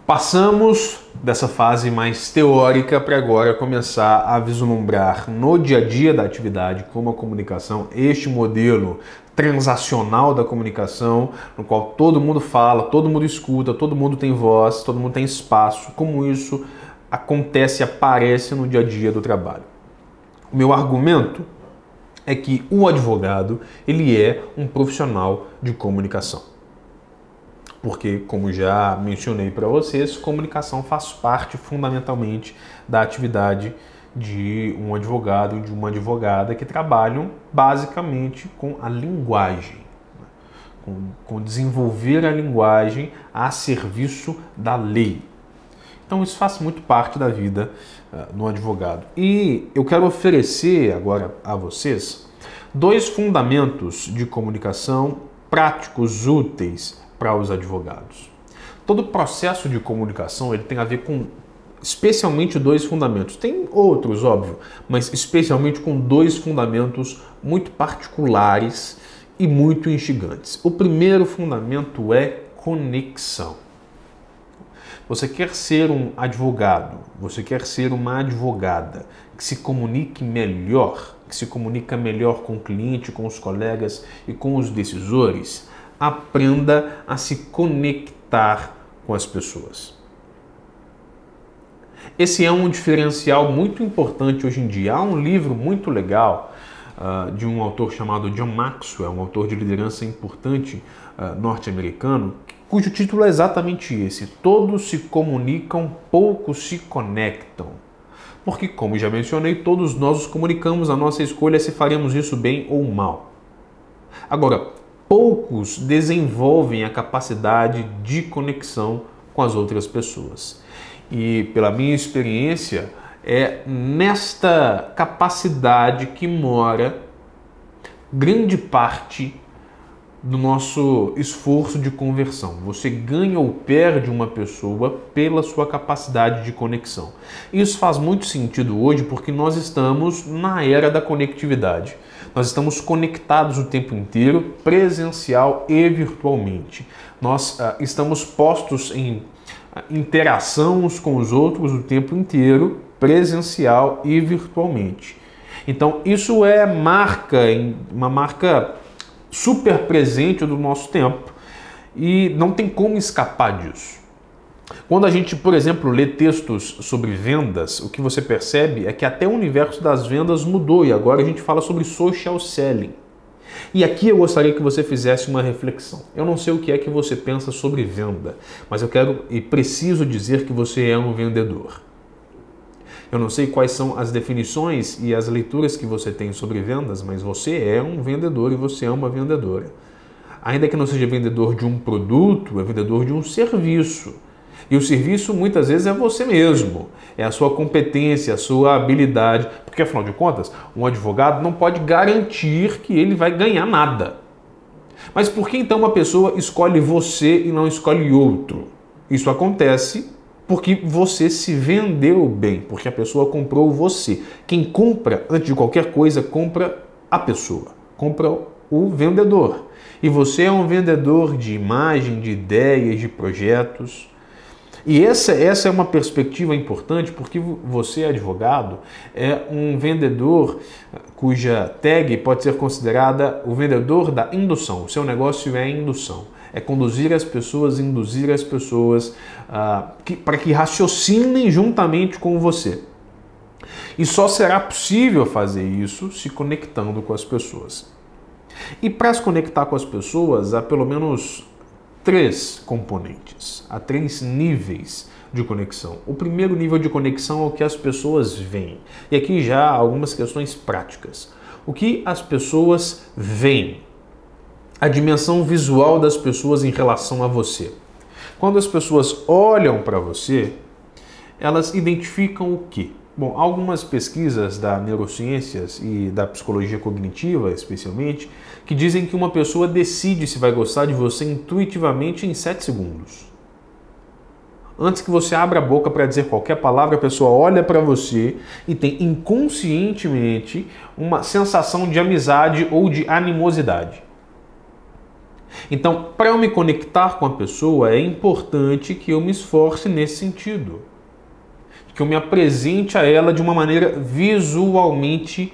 Passamos dessa fase mais teórica para agora começar a vislumbrar no dia a dia da atividade como a comunicação, este modelo transacional da comunicação, no qual todo mundo fala, todo mundo escuta, todo mundo tem voz, todo mundo tem espaço, como isso acontece e aparece no dia a dia do trabalho. O meu argumento é que o advogado, ele é um profissional de comunicação. Porque, como já mencionei para vocês, comunicação faz parte fundamentalmente da atividade de um advogado e de uma advogada que trabalham basicamente com a linguagem, com desenvolver a linguagem a serviço da lei. Então isso faz muito parte da vida no advogado. E eu quero oferecer agora a vocês dois fundamentos de comunicação práticos, úteis para os advogados. Todo processo de comunicação ele tem a ver com especialmente dois fundamentos. Tem outros, óbvio, mas especialmente com dois fundamentos muito particulares e muito instigantes. O primeiro fundamento é conexão. Você quer ser um advogado, você quer ser uma advogada que se comunique melhor, que se comunica melhor com o cliente, com os colegas e com os decisores? Aprenda a se conectar com as pessoas. Esse é um diferencial muito importante hoje em dia. Há um livro muito legal de um autor chamado John Maxwell, um autor de liderança importante norte-americano, cujo título é exatamente esse: Todos se comunicam, poucos se conectam. Porque, como já mencionei, todos nós nos comunicamos, a nossa escolha é se faremos isso bem ou mal. Agora, poucos desenvolvem a capacidade de conexão com as outras pessoas. E pela minha experiência, é nesta capacidade que mora grande parte do nosso esforço de conversão. Você ganha ou perde uma pessoa pela sua capacidade de conexão. Isso faz muito sentido hoje porque nós estamos na era da conectividade. Nós estamos conectados o tempo inteiro, presencial e virtualmente. Nós estamos postos em interação uns com os outros o tempo inteiro, presencial e virtualmente. Então, isso é uma marca super presente do nosso tempo e não tem como escapar disso. Quando a gente, por exemplo, lê textos sobre vendas, o que você percebe é que até o universo das vendas mudou e agora a gente fala sobre social selling. E aqui eu gostaria que você fizesse uma reflexão. Eu não sei o que é que você pensa sobre venda, mas eu quero e preciso dizer que você é um vendedor. Eu não sei quais são as definições e as leituras que você tem sobre vendas, mas você é um vendedor e você é uma vendedora. Ainda que não seja vendedor de um produto, é vendedor de um serviço. E o serviço muitas vezes é você mesmo, é a sua competência, a sua habilidade, porque afinal de contas, um advogado não pode garantir que ele vai ganhar nada. Mas por que então uma pessoa escolhe você e não escolhe outro? Isso acontece porque você se vendeu bem, porque a pessoa comprou você. Quem compra, antes de qualquer coisa, compra a pessoa, compra o vendedor. E você é um vendedor de imagem, de ideias, de projetos. E essa é uma perspectiva importante porque você, advogado, é um vendedor cuja tag pode ser considerada o vendedor da indução. O seu negócio é indução. É conduzir as pessoas, induzir as pessoas para que raciocinem juntamente com você. E só será possível fazer isso se conectando com as pessoas. E para se conectar com as pessoas, há pelo menos três componentes, há três níveis de conexão. O primeiro nível de conexão é o que as pessoas veem. E aqui já há algumas questões práticas. O que as pessoas veem? A dimensão visual das pessoas em relação a você. Quando as pessoas olham para você, elas identificam o quê? Bom, algumas pesquisas da neurociências e da psicologia cognitiva, especialmente, que dizem que uma pessoa decide se vai gostar de você intuitivamente em 7 segundos. Antes que você abra a boca para dizer qualquer palavra, a pessoa olha para você e tem inconscientemente uma sensação de amizade ou de animosidade. Então, para eu me conectar com a pessoa, é importante que eu me esforce nesse sentido. Que eu me apresente a ela de uma maneira visualmente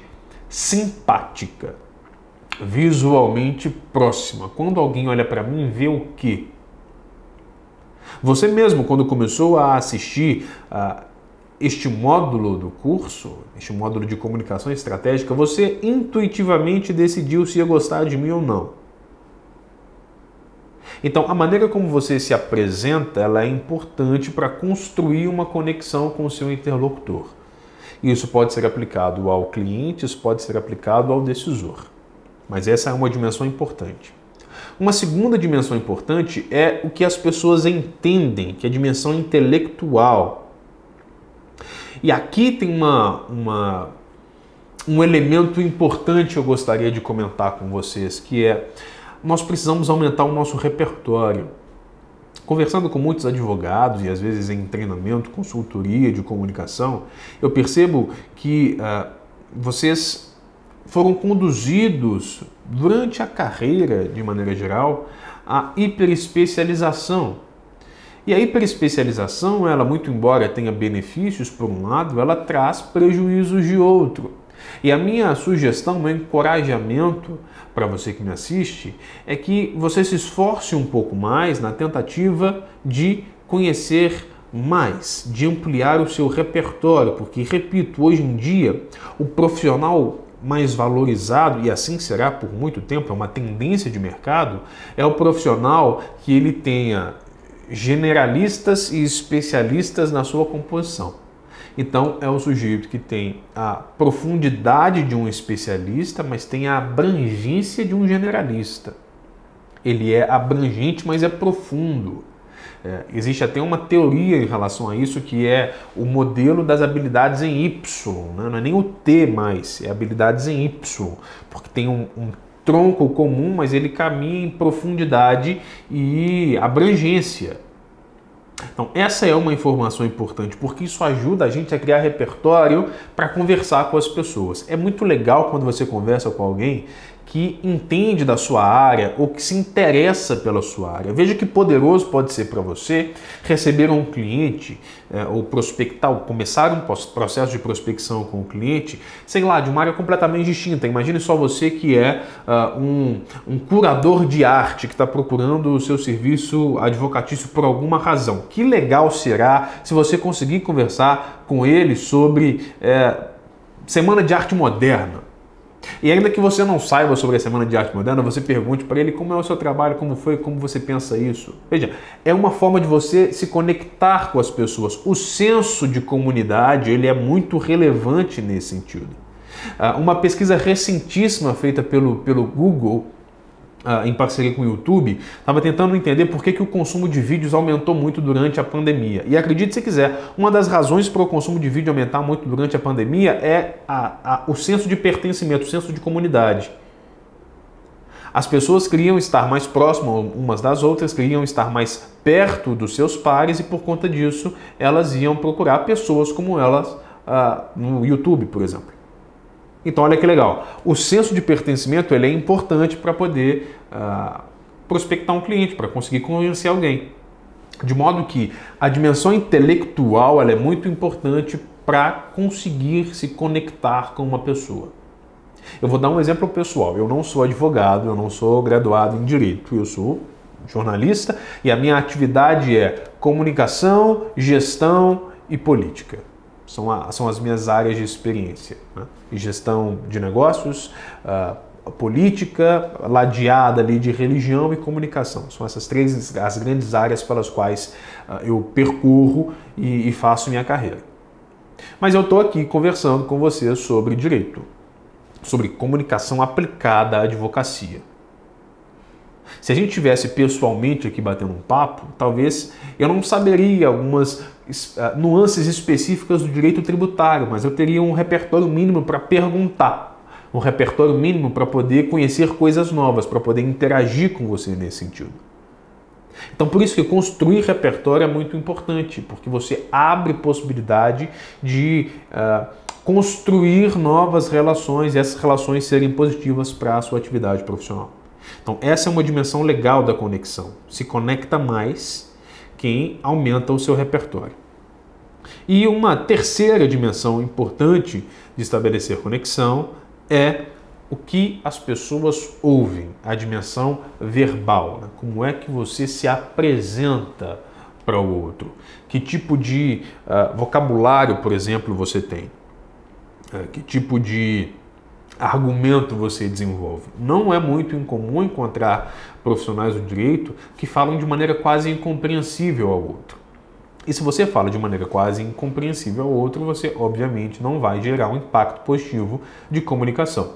simpática, visualmente próxima. Quando alguém olha para mim, vê o quê? Você mesmo, quando começou a assistir este módulo do curso, este módulo de comunicação estratégica, você intuitivamente decidiu se ia gostar de mim ou não. Então, a maneira como você se apresenta, ela é importante para construir uma conexão com o seu interlocutor. Isso pode ser aplicado ao cliente, isso pode ser aplicado ao decisor. Mas essa é uma dimensão importante. Uma segunda dimensão importante é o que as pessoas entendem, que é a dimensão intelectual. E aqui tem um elemento importante que eu gostaria de comentar com vocês, que é: nós precisamos aumentar o nosso repertório. Conversando com muitos advogados e às vezes em treinamento, consultoria de comunicação, eu percebo que vocês foram conduzidos durante a carreira, de maneira geral, à hiperespecialização. E a hiperespecialização, ela, muito embora tenha benefícios por um lado, ela traz prejuízos de outro. E a minha sugestão, meu encorajamento para você que me assiste, é que você se esforce um pouco mais na tentativa de conhecer mais, de ampliar o seu repertório, porque, repito, hoje em dia, o profissional mais valorizado, e assim será por muito tempo, é uma tendência de mercado, é o profissional que ele tenha generalistas e especialistas na sua composição. Então, é o sujeito que tem a profundidade de um especialista, mas tem a abrangência de um generalista. Ele é abrangente, mas é profundo. Existe até uma teoria em relação a isso, que é o modelo das habilidades em Y, né? Não é nem o T mais, é habilidades em Y, porque tem um tronco comum, mas ele caminha em profundidade e abrangência. Então, essa é uma informação importante, porque isso ajuda a gente a criar repertório para conversar com as pessoas. É muito legal quando você conversa com alguém que entende da sua área ou que se interessa pela sua área. Veja que poderoso pode ser para você receber um cliente ou prospectar, ou começar um processo de prospecção com o cliente, sei lá, de uma área completamente distinta. Imagine só você que é um curador de arte que está procurando o seu serviço advocatício por alguma razão. Que legal será se você conseguir conversar com ele sobre Semana de Arte Moderna. E ainda que você não saiba sobre a Semana de Arte Moderna, você pergunte para ele como é o seu trabalho, como foi, como você pensa isso. Veja, é uma forma de você se conectar com as pessoas. O senso de comunidade, ele é muito relevante nesse sentido. Uma pesquisa recentíssima feita pelo Google, em parceria com o YouTube, estava tentando entender por que o consumo de vídeos aumentou muito durante a pandemia. E acredite se quiser, uma das razões para o consumo de vídeo aumentar muito durante a pandemia é o senso de pertencimento, o senso de comunidade. As pessoas queriam estar mais próximas umas das outras, queriam estar mais perto dos seus pares e, por conta disso, elas iam procurar pessoas como elas no YouTube, por exemplo. Então, olha que legal. O senso de pertencimento ele é importante para poder prospectar um cliente, para conseguir convencer alguém. De modo que a dimensão intelectual ela é muito importante para conseguir se conectar com uma pessoa. Eu vou dar um exemplo pessoal. Eu não sou advogado, eu não sou graduado em Direito, eu sou jornalista e a minha atividade é comunicação, gestão e política. São as minhas áreas de experiência, né? Gestão de negócios, política, ladeada ali de religião e comunicação. São essas três as grandes áreas pelas quais eu percorro e faço minha carreira. Mas eu estou aqui conversando com vocês sobre direito, sobre comunicação aplicada à advocacia. Se a gente tivesse pessoalmente aqui batendo um papo, talvez eu não saberia algumas nuances específicas do direito tributário, mas eu teria um repertório mínimo para perguntar, um repertório mínimo para poder conhecer coisas novas, para poder interagir com você nesse sentido. Então, por isso que construir repertório é muito importante, porque você abre possibilidade de construir novas relações e essas relações serem positivas para a sua atividade profissional. Então, essa é uma dimensão legal da conexão. Se conecta mais quem aumenta o seu repertório. E uma terceira dimensão importante de estabelecer conexão é o que as pessoas ouvem, a dimensão verbal, né? Como é que você se apresenta para o outro? Que tipo de vocabulário, por exemplo, você tem? Que tipo de argumento você desenvolve? Não é muito incomum encontrar profissionais do direito que falam de maneira quase incompreensível ao outro. E se você fala de maneira quase incompreensível ao outro, você obviamente não vai gerar um impacto positivo de comunicação.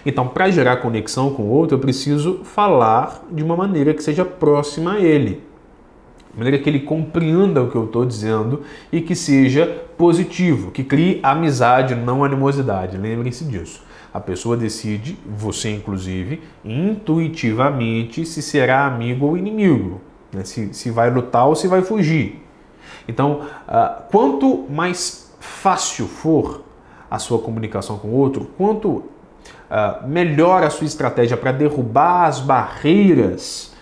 Então, para gerar conexão com o outro, eu preciso falar de uma maneira que seja próxima a ele. De maneira que ele compreenda o que eu estou dizendo e que seja positivo, que crie amizade, não animosidade. Lembrem-se disso. A pessoa decide, você inclusive, intuitivamente se será amigo ou inimigo, né? Se vai lutar ou se vai fugir. Então, quanto mais fácil for a sua comunicação com o outro, quanto melhor a sua estratégia para derrubar as barreiras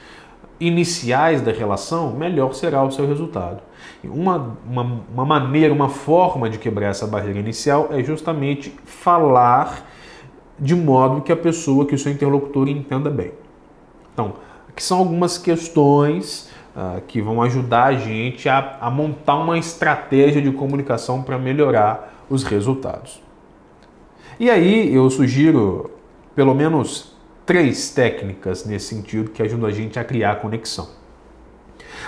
iniciais da relação, melhor será o seu resultado. Uma maneira, uma forma de quebrar essa barreira inicial é justamente falar de modo que a pessoa, que o seu interlocutor entenda bem. Então, aqui são algumas questões que vão ajudar a gente a montar uma estratégia de comunicação para melhorar os resultados. E aí eu sugiro pelo menos 3 técnicas nesse sentido que ajudam a gente a criar conexão.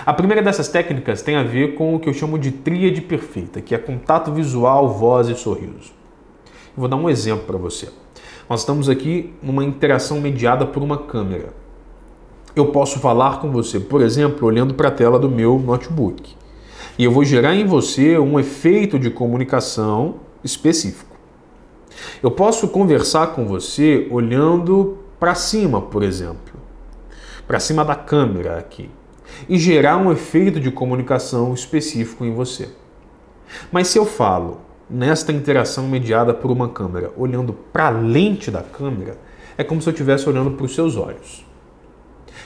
A primeira dessas técnicas tem a ver com o que eu chamo de tríade perfeita, que é contato visual, voz e sorriso. Eu vou dar um exemplo para você. Nós estamos aqui numa interação mediada por uma câmera. Eu posso falar com você, por exemplo, olhando para a tela do meu notebook. E eu vou gerar em você um efeito de comunicação específico. Eu posso conversar com você olhando para cima, por exemplo, para cima da câmera aqui, e gerar um efeito de comunicação específico em você. Mas se eu falo nesta interação mediada por uma câmera, olhando para a lente da câmera, é como se eu estivesse olhando para os seus olhos.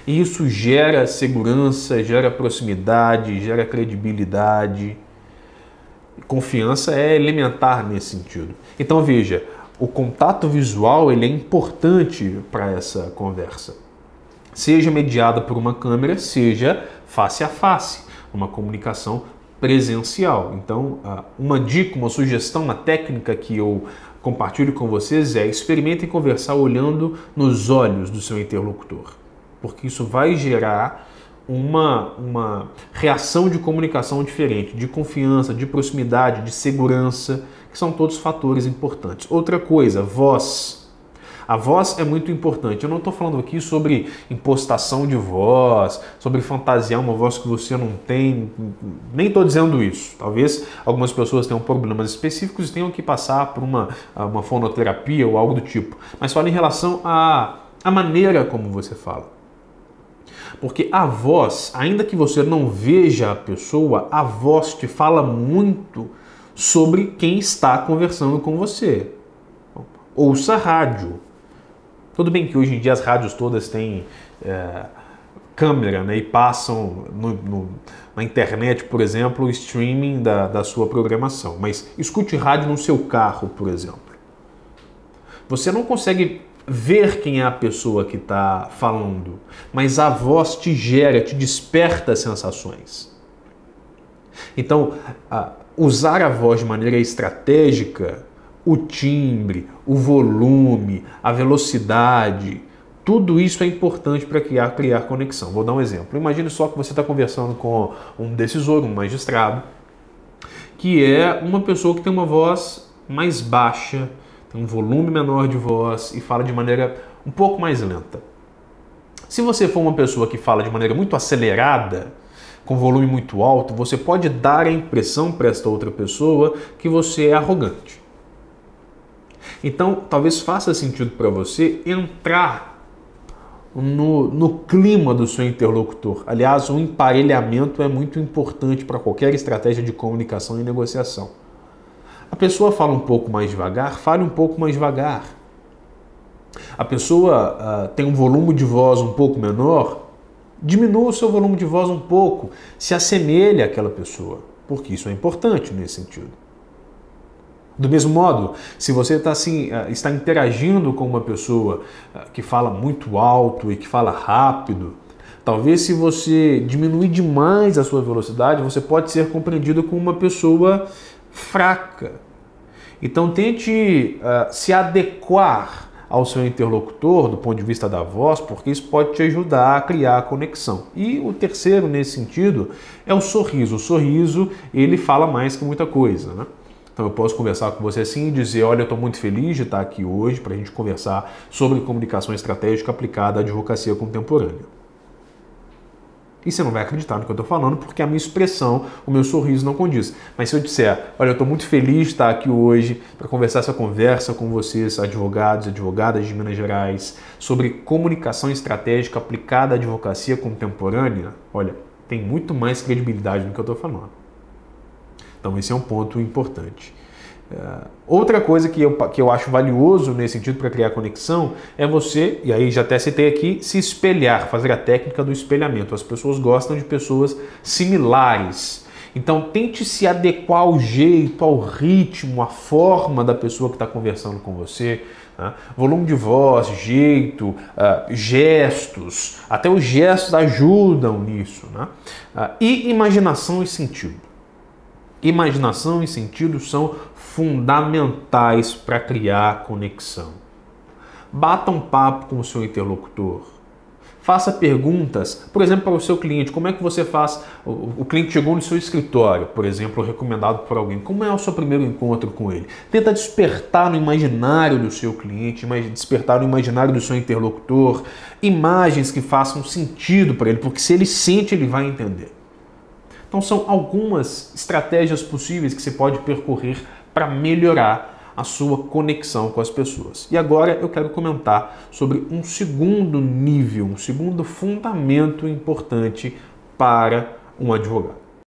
E isso gera segurança, gera proximidade, gera credibilidade. Confiança é elementar nesse sentido. Então veja, o contato visual ele é importante para essa conversa. Seja mediada por uma câmera, seja face a face, uma comunicação presencial. Então, uma dica, uma sugestão, uma técnica que eu compartilho com vocês é: experimentem conversar olhando nos olhos do seu interlocutor, porque isso vai gerar uma reação de comunicação diferente, de confiança, de proximidade, de segurança, que são todos fatores importantes. Outra coisa, voz. A voz é muito importante. Eu não estou falando aqui sobre impostação de voz, sobre fantasiar uma voz que você não tem. Nem estou dizendo isso. Talvez algumas pessoas tenham problemas específicos e tenham que passar por uma fonoterapia ou algo do tipo. Mas falo em relação à maneira como você fala. Porque a voz, ainda que você não veja a pessoa, a voz te fala muito sobre quem está conversando com você. Ouça rádio. Tudo bem que hoje em dia as rádios todas têm câmera, né, e passam na internet, por exemplo, o streaming da sua programação. Mas escute rádio no seu carro, por exemplo. Você não consegue ver quem é a pessoa que está falando, mas a voz te gera, te desperta sensações. Então, usar a voz de maneira estratégica, o timbre, o volume, a velocidade, tudo isso é importante para criar conexão. Vou dar um exemplo. Imagine só que você está conversando com um decisor, um magistrado, que é uma pessoa que tem uma voz mais baixa, tem um volume menor de voz e fala de maneira um pouco mais lenta. Se você for uma pessoa que fala de maneira muito acelerada, com volume muito alto, você pode dar a impressão para esta outra pessoa que você é arrogante. Então, talvez faça sentido para você entrar no clima do seu interlocutor. Aliás, o emparelhamento é muito importante para qualquer estratégia de comunicação e negociação. A pessoa fala um pouco mais devagar, fale um pouco mais devagar. A pessoa tem um volume de voz um pouco menor, diminua o seu volume de voz um pouco, se assemelhe àquela pessoa, porque isso é importante nesse sentido. Do mesmo modo, se você está interagindo com uma pessoa que fala muito alto e que fala rápido, talvez se você diminuir demais a sua velocidade, você pode ser compreendido como uma pessoa fraca. Então tente se adequar ao seu interlocutor do ponto de vista da voz, porque isso pode te ajudar a criar a conexão. E o terceiro nesse sentido é o sorriso. O sorriso, ele fala mais que muita coisa, né? Então eu posso conversar com você assim e dizer, olha, eu estou muito feliz de estar aqui hoje para a gente conversar sobre comunicação estratégica aplicada à advocacia contemporânea. E você não vai acreditar no que eu estou falando, porque a minha expressão, o meu sorriso não condiz. Mas se eu disser, olha, eu estou muito feliz de estar aqui hoje para conversar essa conversa com vocês, advogados e advogadas de Minas Gerais, sobre comunicação estratégica aplicada à advocacia contemporânea, olha, tem muito mais credibilidade no que eu estou falando. Então esse é um ponto importante. Outra coisa que eu acho valioso nesse sentido para criar conexão é você, e aí já até citei aqui, se espelhar, fazer a técnica do espelhamento. As pessoas gostam de pessoas similares. Então tente se adequar ao jeito, ao ritmo, à forma da pessoa que está conversando com você. Né? Volume de voz, jeito, gestos, até os gestos ajudam nisso. Né? E imaginação e sentido. Imaginação e sentido são fundamentais para criar conexão. Bata um papo com o seu interlocutor. Faça perguntas, por exemplo, para o seu cliente. Como é que você faz? O cliente chegou no seu escritório, por exemplo, recomendado por alguém. Como é o seu primeiro encontro com ele? Tenta despertar no imaginário do seu cliente, despertar no imaginário do seu interlocutor, imagens que façam sentido para ele, porque se ele sente, ele vai entender. Então são algumas estratégias possíveis que você pode percorrer para melhorar a sua conexão com as pessoas. E agora eu quero comentar sobre um segundo nível, um segundo fundamento importante para um advogado.